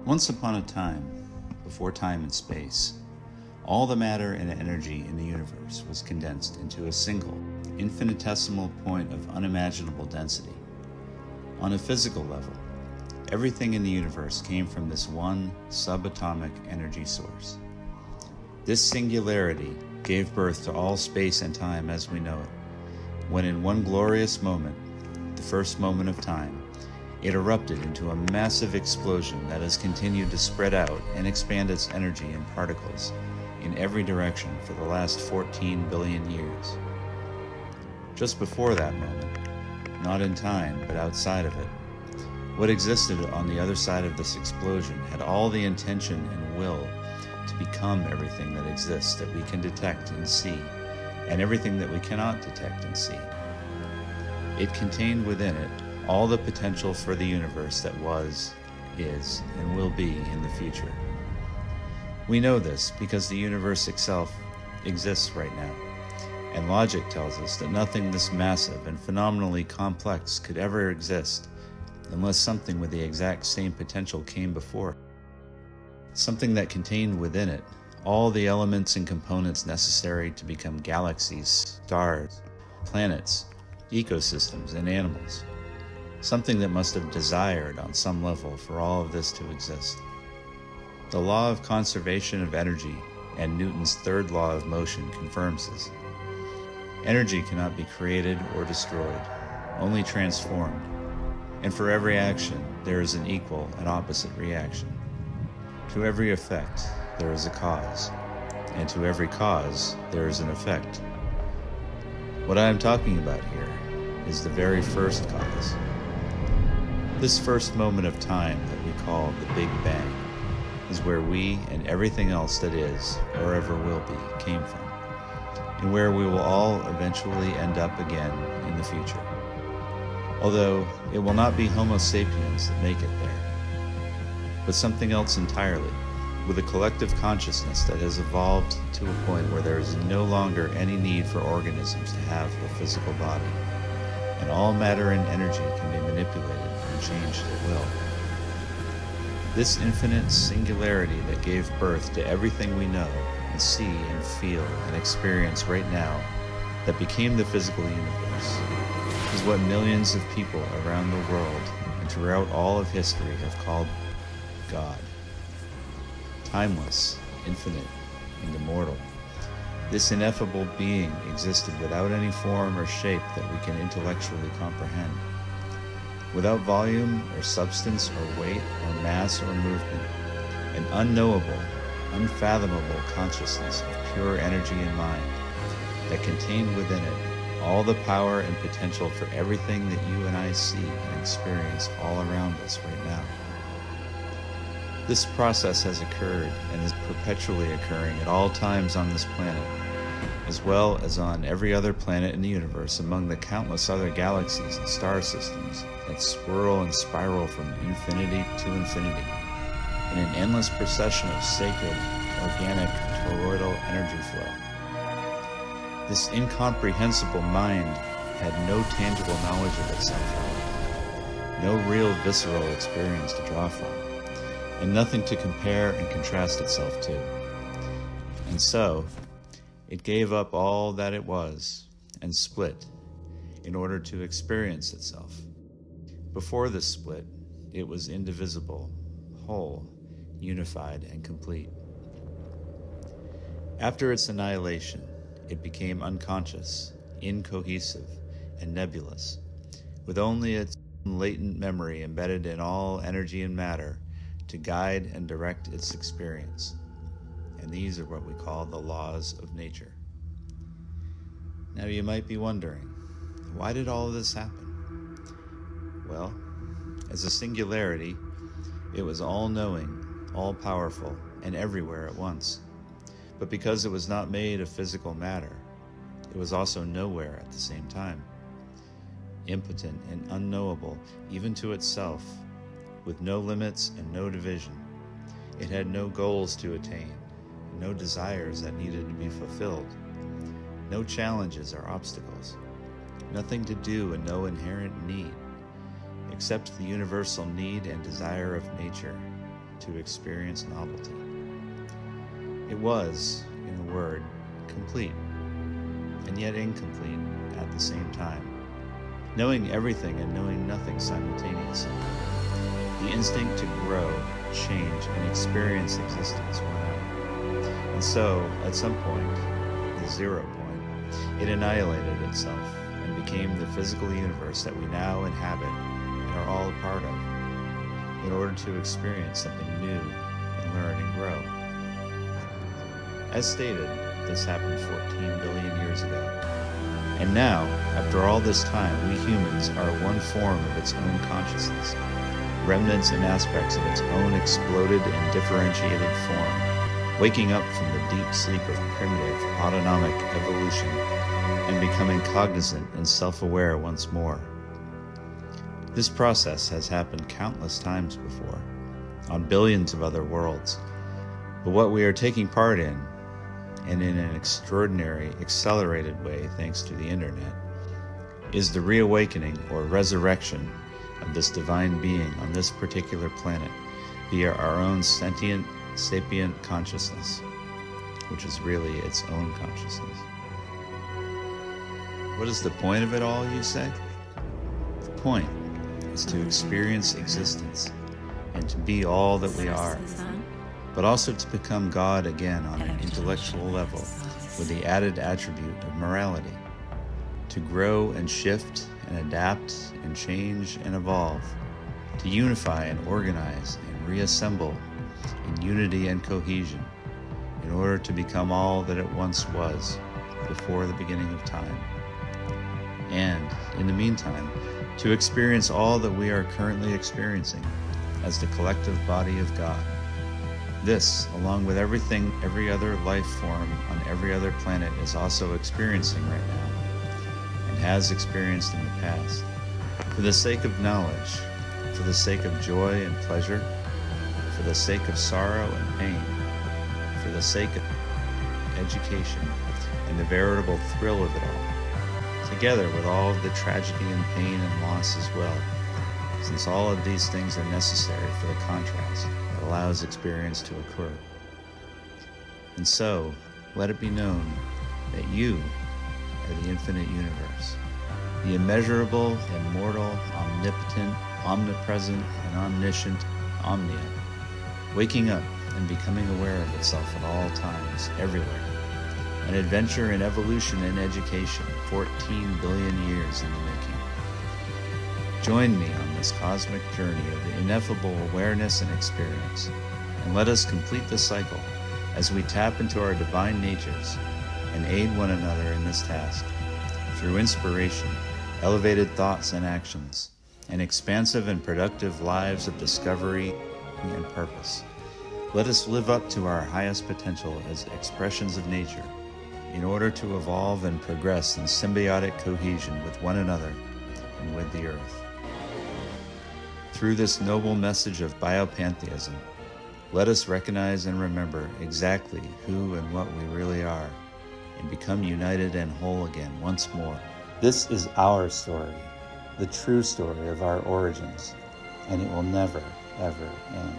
Once upon a time, before time and space, all the matter and energy in the universe was condensed into a single, infinitesimal point of unimaginable density. On a physical level, everything in the universe came from this one subatomic energy source. This singularity gave birth to all space and time as we know it, when in one glorious moment, the first moment of time, it erupted into a massive explosion that has continued to spread out and expand its energy in particles in every direction for the last 14 billion years. Just before that moment, not in time but outside of it, what existed on the other side of this explosion had all the intention and will to become everything that exists that we can detect and see, and everything that we cannot detect and see. It contained within it all the potential for the universe that was, is, and will be in the future. We know this because the universe itself exists right now, and logic tells us that nothing this massive and phenomenally complex could ever exist unless something with the exact same potential came before it. Something that contained within it all the elements and components necessary to become galaxies, stars, planets, ecosystems, and animals. Something that must have desired on some level for all of this to exist. The law of conservation of energy and Newton's third law of motion confirms this. Energy cannot be created or destroyed, only transformed. And for every action, there is an equal and opposite reaction. To every effect, there is a cause, and to every cause, there is an effect. What I am talking about here is the very first cause. This first moment of time that we call the Big Bang is where we and everything else that is, or ever will be, came from, and where we will all eventually end up again in the future. Although it will not be Homo sapiens that make it there, but something else entirely, with a collective consciousness that has evolved to a point where there is no longer any need for organisms to have a physical body, and all matter and energy can be manipulated and changed at will. This infinite singularity that gave birth to everything we know and see and feel and experience right now, that became the physical universe, is what millions of people around the world and throughout all of history have called God. Timeless, infinite, and immortal, this ineffable being existed without any form or shape that we can intellectually comprehend. Without volume or substance or weight or mass or movement, an unknowable, unfathomable consciousness of pure energy and mind that contained within it all the power and potential for everything that you and I see and experience all around us right now. This process has occurred and is perpetually occurring at all times on this planet, as well as on every other planet in the universe among the countless other galaxies and star systems that swirl and spiral from infinity to infinity in an endless procession of sacred, organic, toroidal energy flow. This incomprehensible mind had no tangible knowledge of itself, no real visceral experience to draw from, and nothing to compare and contrast itself to. And so, it gave up all that it was and split in order to experience itself. Before this split, it was indivisible, whole, unified, and complete. After its annihilation, it became unconscious, incohesive, and nebulous, with only its latent memory embedded in all energy and matter to guide and direct its experience. And these are what we call the laws of nature. Now you might be wondering, why did all of this happen? Well, as a singularity, it was all-knowing, all-powerful, and everywhere at once. But because it was not made of physical matter, it was also nowhere at the same time. Impotent and unknowable, even to itself, with no limits and no division. It had no goals to attain, no desires that needed to be fulfilled, no challenges or obstacles, nothing to do and no inherent need, except the universal need and desire of nature to experience novelty. It was, in a word, complete, and yet incomplete at the same time, knowing everything and knowing nothing simultaneously. The instinct to grow, change, and experience existence went out. And so, at some point, the 0 point, it annihilated itself and became the physical universe that we now inhabit and are all a part of, in order to experience something new and learn and grow. As stated, this happened 14 billion years ago. And now, after all this time, we humans are one form of its own consciousness, remnants and aspects of its own exploded and differentiated form, waking up from the deep sleep of primitive, autonomic evolution and becoming cognizant and self-aware once more. This process has happened countless times before, on billions of other worlds, but what we are taking part in, and in an extraordinary, accelerated way thanks to the internet, is the reawakening or resurrection of this divine being on this particular planet via our own sentient, sapient consciousness, which is really its own consciousness. What is the point of it all, you say? The point is to experience existence and to be all that we are, but also to become God again on an intellectual level with the added attribute of morality, to grow and shift and adapt and change and evolve, to unify and organize and reassemble in unity and cohesion in order to become all that it once was before the beginning of time. And, in the meantime, to experience all that we are currently experiencing as the collective body of God. This, along with everything every other life form on every other planet is also experiencing right now, and has experienced in the past, for the sake of knowledge, for the sake of joy and pleasure, for the sake of sorrow and pain, for the sake of education and the veritable thrill of it all, together with all of the tragedy and pain and loss as well, since all of these things are necessary for the contrast that allows experience to occur. And so, let it be known that you are the infinite universe, the immeasurable, immortal, omnipotent, omnipresent, and omniscient omnia, waking up and becoming aware of itself at all times, everywhere. An adventure in evolution and education, 14 billion years in the making. Join me on this cosmic journey of ineffable awareness and experience, and let us complete the cycle as we tap into our divine natures and aid one another in this task through inspiration, elevated thoughts and actions, and expansive and productive lives of discovery and purpose. Let us live up to our highest potential as expressions of nature in order to evolve and progress in symbiotic cohesion with one another and with the earth. Through this noble message of biopantheism, let us recognize and remember exactly who and what we really are, and become united and whole again once more. This is our story, the true story of our origins, and it will never, ever end.